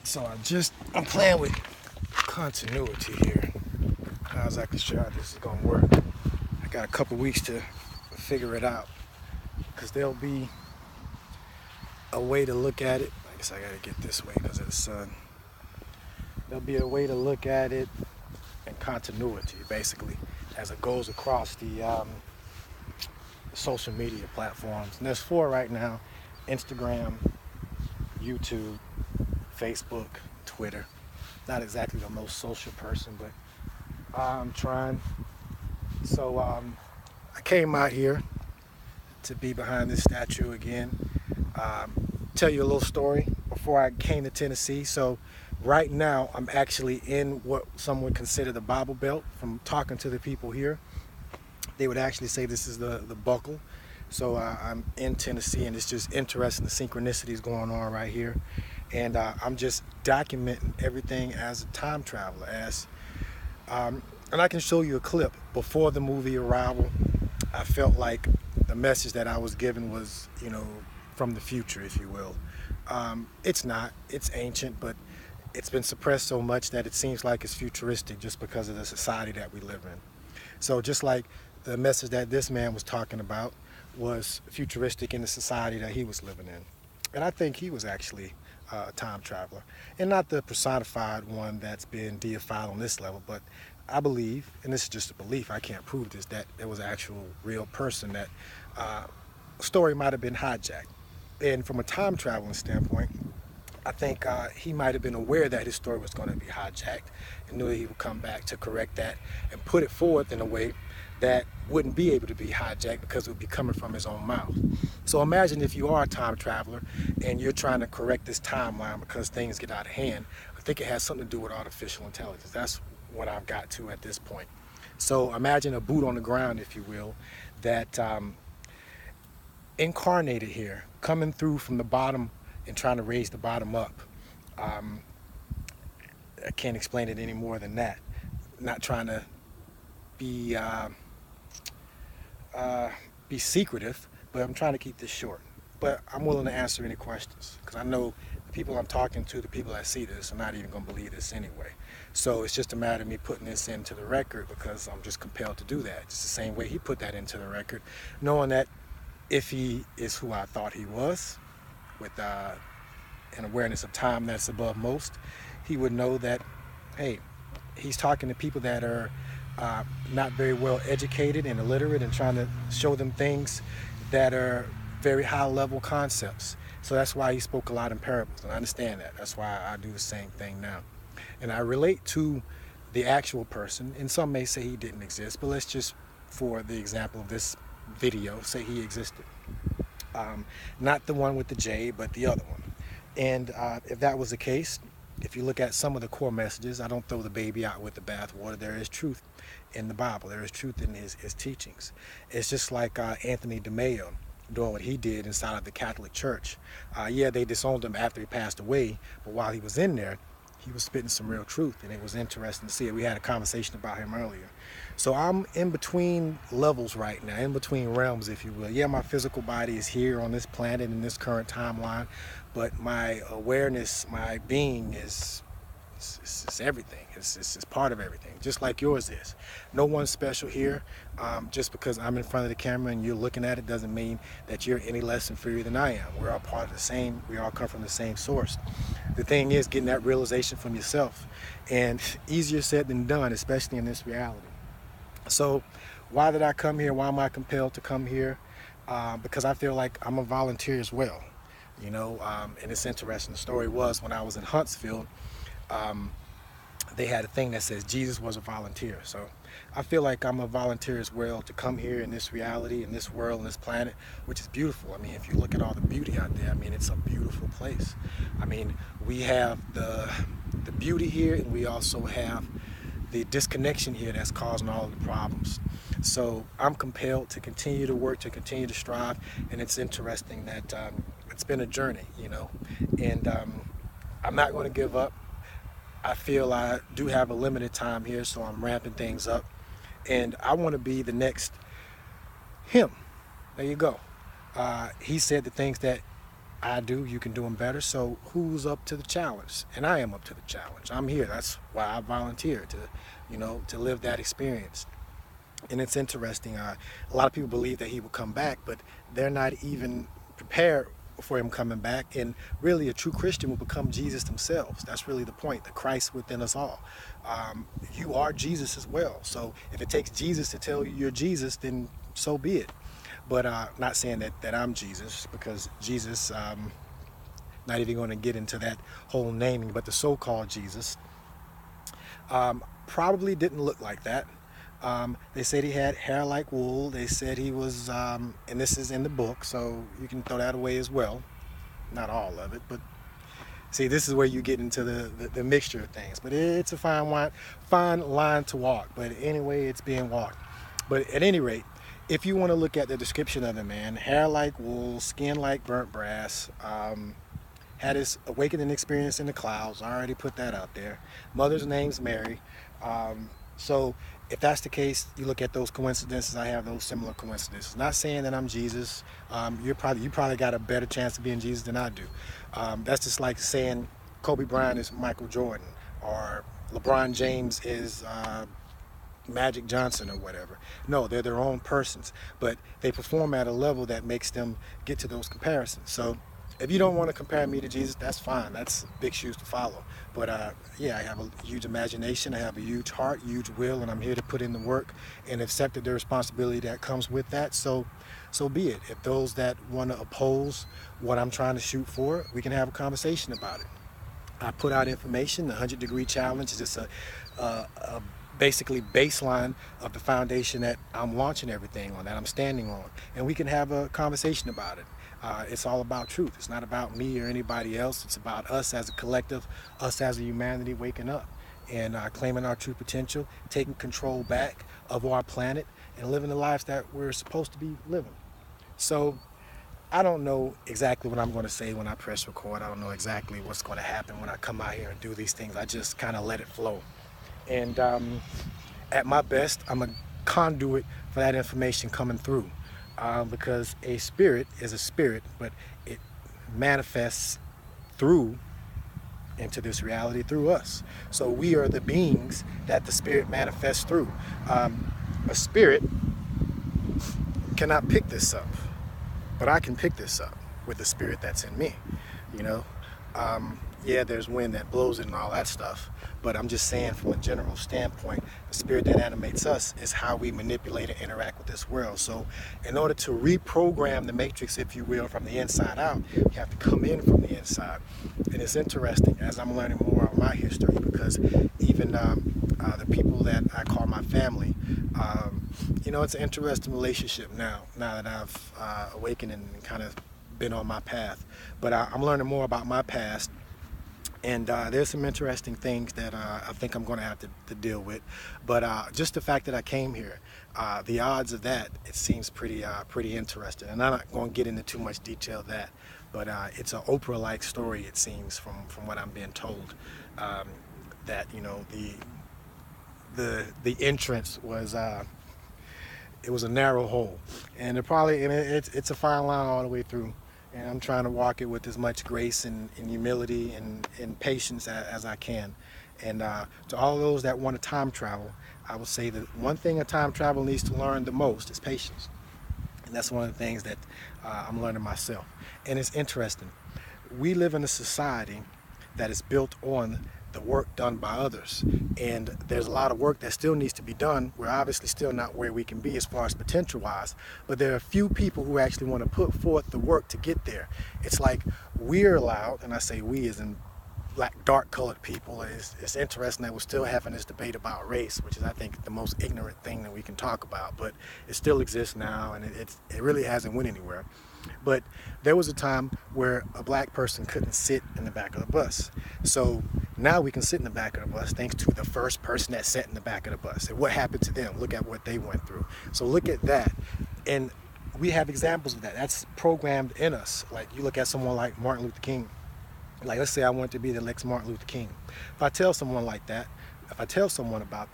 So I'm playing with continuity here. Not exactly sure how this is gonna work. I got a couple weeks to figure it out, because there'll be a way to look at it. I guess I gotta get this way because of the sun. There'll be a way to look at it in continuity, basically, as it goes across the social media platforms. And there's 4 right now: Instagram, YouTube, Facebook, Twitter. Not exactly the most social person, but I'm trying. So I came out here to be behind this statue again. Tell you a little story before I came to Tennessee. So right now I'm actually in what some would consider the Bible Belt. From talking to the people here, they would actually say this is the buckle. So I'm in Tennessee, and it's just interesting, the synchronicities going on right here. And I'm just documenting everything as a time traveler. And I can show you a clip. Before the movie Arrival, I felt like the message that I was given was, from the future, if you will. It's not. It's ancient, but it's been suppressed so much that it seems like it's futuristic just because of the society that we live in. So just like the message that this man was talking about was futuristic in the society that he was living in. And I think he was actually a time traveler. And not the personified one that's been deified on this level, but I believe, and this is just a belief, I can't prove this, that there was an actual real person that story might have been hijacked. And from a time traveling standpoint, I think he might have been aware that his story was going to be hijacked and knew that he would come back to correct that and put it forth in a way that wouldn't be able to be hijacked because it would be coming from his own mouth. So imagine if you are a time traveler and you're trying to correct this timeline because things get out of hand. I think it has something to do with artificial intelligence. That's what I've got to at this point. So imagine a boot on the ground, if you will, that incarnated here, coming through from the bottom and trying to raise the bottom up. I can't explain it any more than that. Not trying to be secretive, but I'm trying to keep this short. But I'm willing to answer any questions, because I know the people I'm talking to, the people that see this, are not even going to believe this anyway. So it's just a matter of me putting this into the record, because I'm just compelled to do that. Just the same way he put that into the record, knowing that if he is who I thought he was, with an awareness of time that's above most, he would know that, hey, he's talking to people that are not very well educated and illiterate, and trying to show them things that are very high level concepts. So that's why he spoke a lot in parables, and I understand that. That's why I do the same thing now. And I relate to the actual person, and some may say he didn't exist, but let's just, for the example of this video, say he existed. Not the one with the J, but the other one. And if that was the case, if you look at some of the core messages, I don't throw the baby out with the bathwater. There is truth in the Bible. There is truth in his teachings. It's just like Anthony DeMeo doing what he did inside of the Catholic Church. Yeah, they disowned him after he passed away, but while he was in there, he was spitting some real truth, and it was interesting to see it. We had a conversation about him earlier. So I'm in between levels right now, in between realms, if you will. Yeah, my physical body is here on this planet in this current timeline, but my awareness, my being is everything. It's part of everything, just like yours is. No one's special here. Just because I'm in front of the camera and you're looking at it doesn't mean that you're any less inferior than I am. We're all part of the same. We all come from the same source. The thing is getting that realization from yourself, and easier said than done, especially in this reality. So why did I come here? Why am I compelled to come here? Because I feel like I'm a volunteer as well. And it's interesting. The story was, when I was in Huntsville, they had a thing that says Jesus was a volunteer. So I feel like I'm a volunteer as well to come here in this reality, in this world, in this planet, which is beautiful. I mean, if you look at all the beauty out there, I mean, it's a beautiful place. I mean, we have the beauty here, and we also have the disconnection here that's causing all of the problems. So I'm compelled to continue to work, to continue to strive, and it's interesting that it's been a journey, and I'm not going to give up. I feel I do have a limited time here, so I'm ramping things up, and I want to be the next him. There you go. He said the things that I do, you can do them better. So who's up to the challenge? And I am up to the challenge. I'm here. That's why I volunteered to, to live that experience. And it's interesting. A lot of people believe that he will come back, but they're not even prepared for him coming back. And really, a true Christian will become Jesus themselves. That's really the point, the Christ within us all. You are Jesus as well. So if it takes Jesus to tell you you're Jesus, then so be it. But not saying that I'm Jesus, because Jesus, not even going to get into that whole naming, but the so-called Jesus probably didn't look like that. They said he had hair like wool. They said he was, and this is in the book, so you can throw that away as well. Not all of it, but see, this is where you get into the mixture of things. But it's a fine line to walk. But anyway, it's being walked. But at any rate, if you want to look at the description of the man, hair like wool, skin like burnt brass, had his awakening experience in the clouds. I already put that out there. Mother's name's Mary. So if that's the case, you look at those coincidences. I have those similar coincidences. Not saying that I'm Jesus. You probably got a better chance of being Jesus than I do. That's just like saying Kobe Bryant is Michael Jordan, or LeBron James is Magic Johnson or whatever. No, they're their own persons, but they perform at a level that makes them get to those comparisons. So if you don't want to compare me to Jesus, that's fine. That's big shoes to follow. But yeah, I have a huge imagination. I have a huge heart, huge will, and I'm here to put in the work and accept the responsibility that comes with that. So be it. If those that want to oppose what I'm trying to shoot for, we can have a conversation about it. I put out information. The 100-degree challenge is just a basically baseline of the foundation that I'm launching everything on, that I'm standing on, and we can have a conversation about it. It's all about truth. It's not about me or anybody else. It's about us as a collective, us as a humanity waking up and claiming our true potential, taking control back of our planet, and living the lives that we're supposed to be living. So I don't know exactly what I'm going to say when I press record. I don't know exactly what's going to happen when I come out here and do these things. I just kind of let it flow. And at my best, I'm a conduit for that information coming through, because a spirit is a spirit, but it manifests through into this reality through us. So we are the beings that the spirit manifests through. A spirit cannot pick this up, but I can pick this up with the spirit that's in me, Yeah, there's wind that blows it and all that stuff, but I'm just saying from a general standpoint, the spirit that animates us is how we manipulate and interact with this world. So in order to reprogram the matrix, if you will, from the inside out, you have to come in from the inside. And it's interesting as I'm learning more of my history, because even the people that I call my family, it's an interesting relationship now that I've awakened and kind of been on my path. But I'm learning more about my past. And there's some interesting things that I think I'm going to have to deal with. But just the fact that I came here, the odds of that, it seems pretty interesting. And I'm not going to get into too much detail of that. But it's an Oprah-like story, it seems, from what I'm being told. That, the entrance was, it was a narrow hole. And it's a fine line all the way through. And I'm trying to walk it with as much grace and humility and patience as I can. And to all those that want to time travel, I will say that one thing a time traveler needs to learn the most is patience. And that's one of the things that I'm learning myself. And it's interesting. We live in a society that is built on the work done by others, and there's a lot of work that still needs to be done. We're obviously still not where we can be as far as potential wise, but there are a few people who actually want to put forth the work to get there. It's like we're allowed, and I say we as in black, dark colored people. It's interesting that we're still having this debate about race, which is, I think, the most ignorant thing that we can talk about, but it still exists now, and it really hasn't went anywhere. But there was a time where a black person couldn't sit in the back of the bus. So now we can sit in the back of the bus thanks to the first person that sat in the back of the bus. And what happened to them? Look at what they went through. So look at that. And we have examples of that. That's programmed in us. Like you look at someone like Martin Luther King. Like, let's say I want to be the next Martin Luther King. If I tell someone about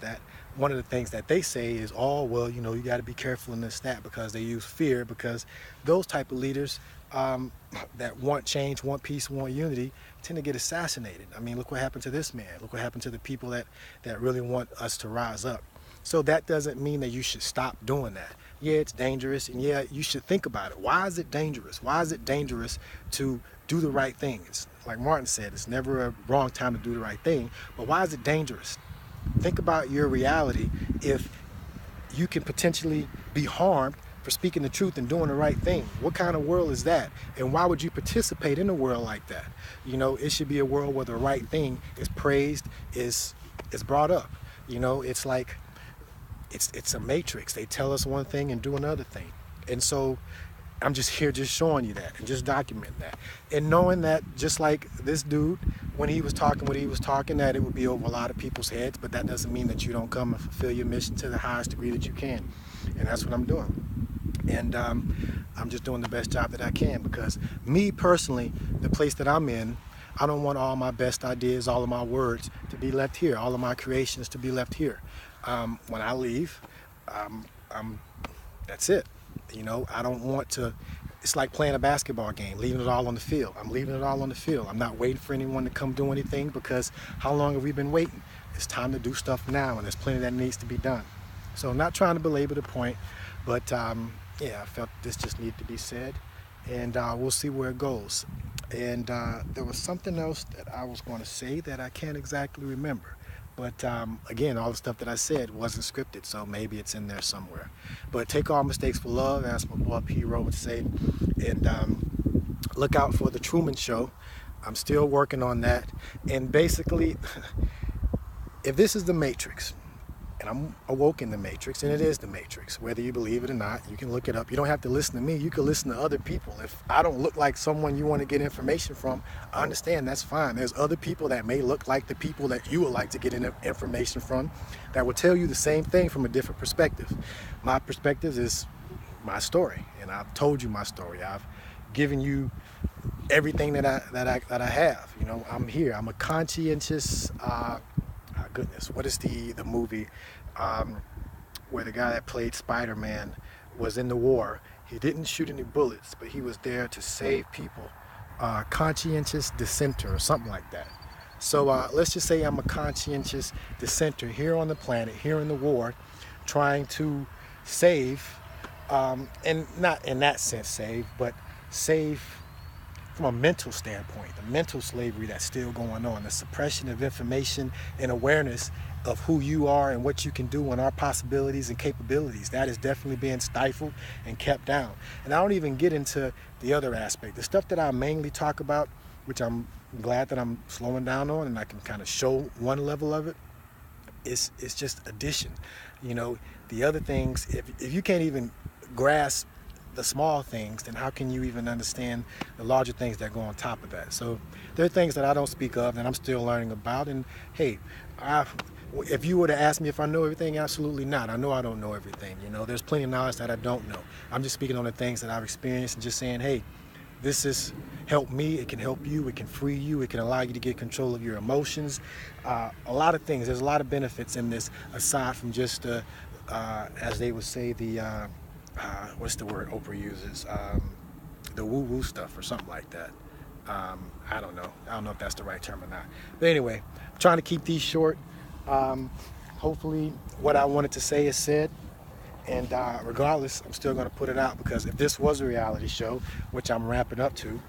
that, one of the things that they say is, oh, well, you got to be careful in this, that, because they use fear, because those type of leaders that want change, want peace, want unity, tend to get assassinated. I mean, look what happened to this man. Look what happened to the people that really want us to rise up. So that doesn't mean that you should stop doing that. Yeah, it's dangerous, and yeah, you should think about it. Why is it dangerous? Why is it dangerous to do the right thing? It's like Martin said, it's never a wrong time to do the right thing, but why is it dangerous? Think about your reality. If you can potentially be harmed for speaking the truth and doing the right thing, what kind of world is that? And why would you participate in a world like that? You know, it should be a world where the right thing is praised, is brought up. You know, it's like it's a matrix. They tell us one thing and do another thing. And so I'm just here just showing you that and just documenting that. And knowing that, just like this dude, when he was talking what he was talking, that it would be over a lot of people's heads, but that doesn't mean that you don't come and fulfill your mission to the highest degree that you can. And that's what I'm doing. And I'm just doing the best job that I can, because me personally, the place that I'm in, I don't want all my best ideas, all of my words to be left here, all of my creations to be left here. When I leave, that's it. You know, I don't want to, it's like playing a basketball game, leaving it all on the field. I'm leaving it all on the field. I'm not waiting for anyone to come do anything, because how long have we been waiting? It's time to do stuff now, and there's plenty that needs to be done. So I'm not trying to belabor the point, but yeah, I felt this just needed to be said, and we'll see where it goes. And there was something else that I was going to say that I can't exactly remember. But again, all the stuff that I said wasn't scripted, so maybe it's in there somewhere. But take all mistakes for love, as my boy P-Row would say. And look out for the Trueman Show. I'm still working on that. And basically, if this is the Matrix, and I'm awoke in the Matrix, and it is the Matrix, whether you believe it or not, you can look it up. You don't have to listen to me. You can listen to other people. If I don't look like someone you want to get information from, I understand, that's fine. There's other people that may look like the people that you would like to get information from that will tell you the same thing from a different perspective. My perspective is my story, and I've told you my story. I've given you everything that I have. You know, I'm here. I'm a conscientious. Goodness, what is the movie where the guy that played Spider-Man was in the war? He didn't shoot any bullets, but he was there to save people. Conscientious dissenter or something like that. So let's just say I'm a conscientious dissenter here on the planet, here in the war, trying to save, and not in that sense save, but save from a mental standpoint, the mental slavery that's still going on, the suppression of information and awareness of who you are and what you can do and our possibilities and capabilities. That is definitely being stifled and kept down. And I don't even get into the other aspect. The stuff that I mainly talk about, which I'm glad that I'm slowing down on and I can kind of show one level of it, it's just addition. You know, the other things, if you can't even grasp the small things, then how can you even understand the larger things that go on top of that? So there are things that I don't speak of that I'm still learning about. And hey, if you were to ask me if I know everything, absolutely not. I know I don't know everything. You know, there's plenty of knowledge that I don't know. I'm just speaking on the things that I've experienced and just saying, hey, this has helped me. It can help you. It can free you. It can allow you to get control of your emotions. A lot of things. There's a lot of benefits in this, aside from just, as they would say, the what's the word Oprah uses? The woo-woo stuff or something like that. I don't know. I don't know if that's the right term or not. But anyway, I'm trying to keep these short. Hopefully what I wanted to say is said. And regardless, I'm still going to put it out, because if this was a reality show, which I'm ramping up to,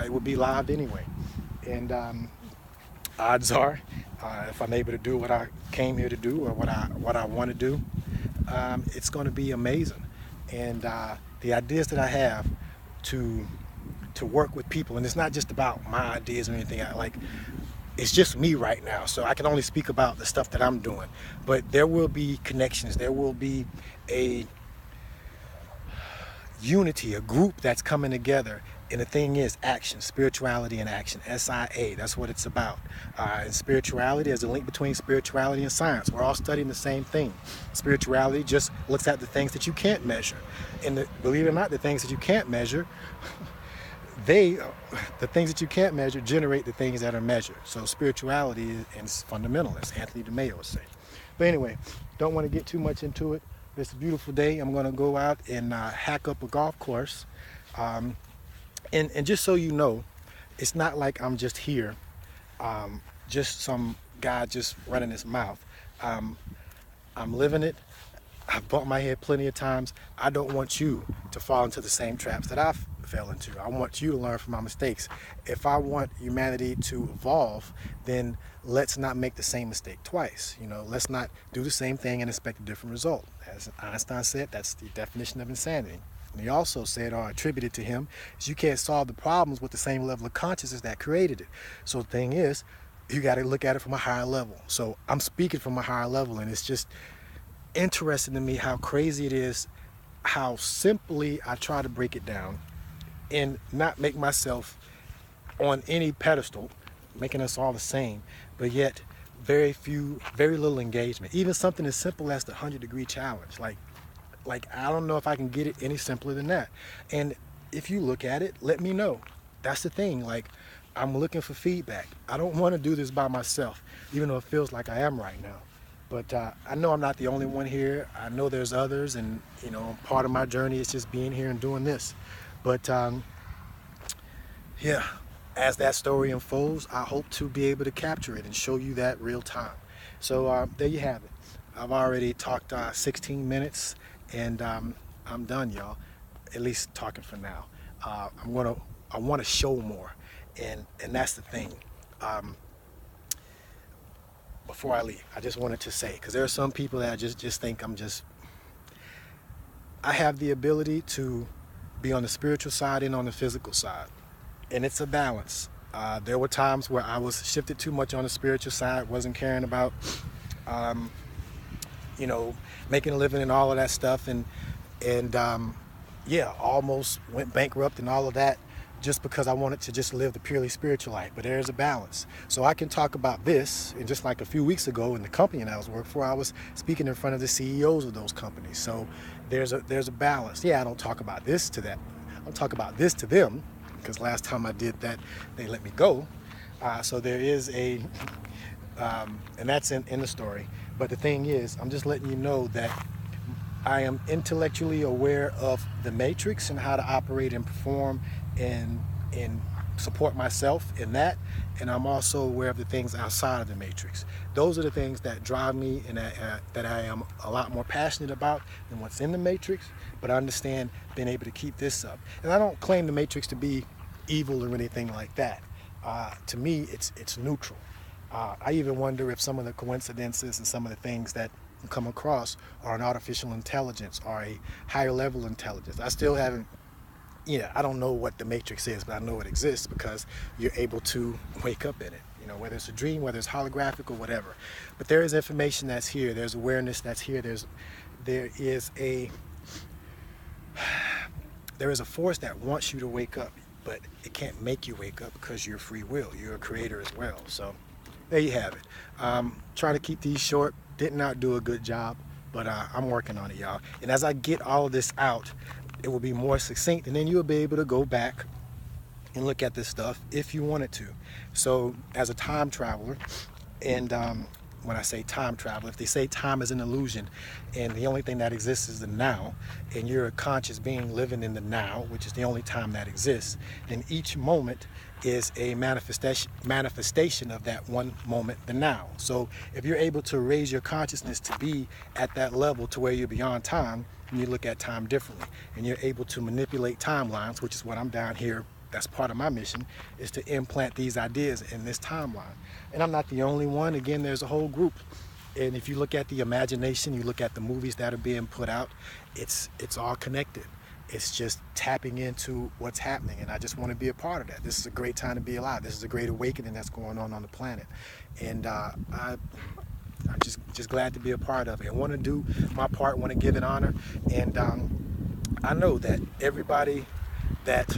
it would be live anyway. And odds are, if I'm able to do what I came here to do or what I want to do, it's going to be amazing. And the ideas that I have to work with people, and it's not just about my ideas or anything. It's just me right now, so I can only speak about the stuff that I'm doing. But there will be connections. There will be a unity, a group that's coming together. And the thing is, action, spirituality and action, SIA, that's what it's about. And spirituality, there's a link between spirituality and science. We're all studying the same thing. Spirituality just looks at the things that you can't measure. And believe it or not, the things that you can't measure, the things that you can't measure generate the things that are measured. So spirituality is fundamental, as Anthony DeMeo would say. But anyway, don't want to get too much into it. It's a beautiful day. I'm going to go out and hack up a golf course. And just so you know, it's not like I'm just here, just some guy just running his mouth. Um, I'm living it. I've bumped my head plenty of times. I don't want you to fall into the same traps that I fell into. I want you to learn from my mistakes. If I want humanity to evolve, then let's not make the same mistake twice. You know, let's not do the same thing and expect a different result. As Einstein said, that's the definition of insanity. And he also said, or attributed to him, is you can't solve the problems with the same level of consciousness that created it. So the thing is, you got to look at it from a higher level. So I'm speaking from a higher level, and it's just interesting to me how crazy it is, how simply I try to break it down and not make myself on any pedestal, making us all the same, but yet very little engagement. Even something as simple as the 100-degree challenge. Like I don't know if I can get it any simpler than that. And if you look at it, let me know. That's the thing. Like, I'm looking for feedback. I don't want to do this by myself, even though it feels like I am right now. But I know I'm not the only one here. I know there's others, and you know, part of my journey is just being here and doing this. But yeah, as that story unfolds, I hope to be able to capture it and show you that real time. So there you have it. I've already talked 16 minutes, and I'm done, y'all. At least talking for now. I want to show more, and that's the thing. Before I leave, I just wanted to say, because there are some people that I just think I have the ability to be on the spiritual side and on the physical side, and it's a balance. There were times where I was shifted too much on the spiritual side, wasn't caring about, you know, making a living and all of that stuff, and yeah, almost went bankrupt and all of that, just because I wanted to just live the purely spiritual life. But there's a balance. So I can talk about this, and just like a few weeks ago in the company that I was working for, I was speaking in front of the CEOs of those companies. So there's a balance. Yeah, I don't talk about this to that. I'll talk about this to them, because last time I did that, they let me go. So there is a, and that's in the story. But the thing is, I'm just letting you know that I am intellectually aware of the matrix and how to operate and perform and support myself in that, and I'm also aware of the things outside of the matrix. Those are the things that drive me, and that I am a lot more passionate about than what's in the matrix. But I understand being able to keep this up, and I don't claim the matrix to be evil or anything like that. To me, it's neutral. I even wonder if some of the coincidences and some of the things that come across are an artificial intelligence or a higher level intelligence. I still haven't, I don't know what the matrix is, but I know it exists because you're able to wake up in it, whether it's a dream, whether it's holographic or whatever. But there is information that's here. There's awareness that's here. There is a force that wants you to wake up, but it can't make you wake up because you're free will. You're a creator as well. So there you have it. Try to keep these short. Did not do a good job, but I'm working on it, y'all. And as I get all of this out, it will be more succinct, and then you'll be able to go back and look at this stuff if you wanted to. So as a time traveler, and when I say time traveler, if they say time is an illusion and the only thing that exists is the now, and you're a conscious being living in the now, which is the only time that exists, then each moment is a manifestation of that one moment, the now. So if you're able to raise your consciousness to be at that level to where you're beyond time, and you look at time differently, and you're able to manipulate timelines, which is what I'm down here, that's part of my mission, is to implant these ideas in this timeline. And I'm not the only one. Again, there's a whole group. And if you look at the imagination, you look at the movies that are being put out, it's all connected. It's just tapping into what's happening, and I just want to be a part of that. This is a great time to be alive. This is a great awakening that's going on the planet, and I'm just glad to be a part of it. I want to do my part, want to give it honor, and I know that everybody that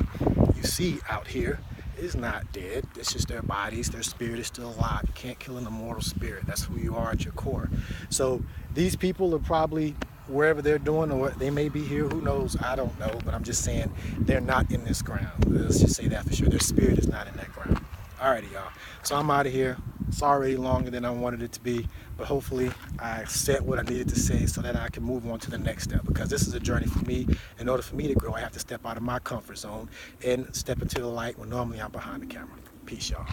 you see out here is not dead. It's just their bodies, their spirit is still alive. You can't kill an immortal spirit. That's who you are at your core. So these people are probably wherever they're doing, or they may be here, who knows, I don't know, but I'm just saying they're not in this ground. Let's just say that for sure. Their spirit is not in that ground. Alrighty, y'all. So I'm out of here. It's already longer than I wanted it to be, but hopefully I said what I needed to say so that I can move on to the next step, because this is a journey for me. In order for me to grow, I have to step out of my comfort zone and step into the light when normally I'm behind the camera. Peace, y'all.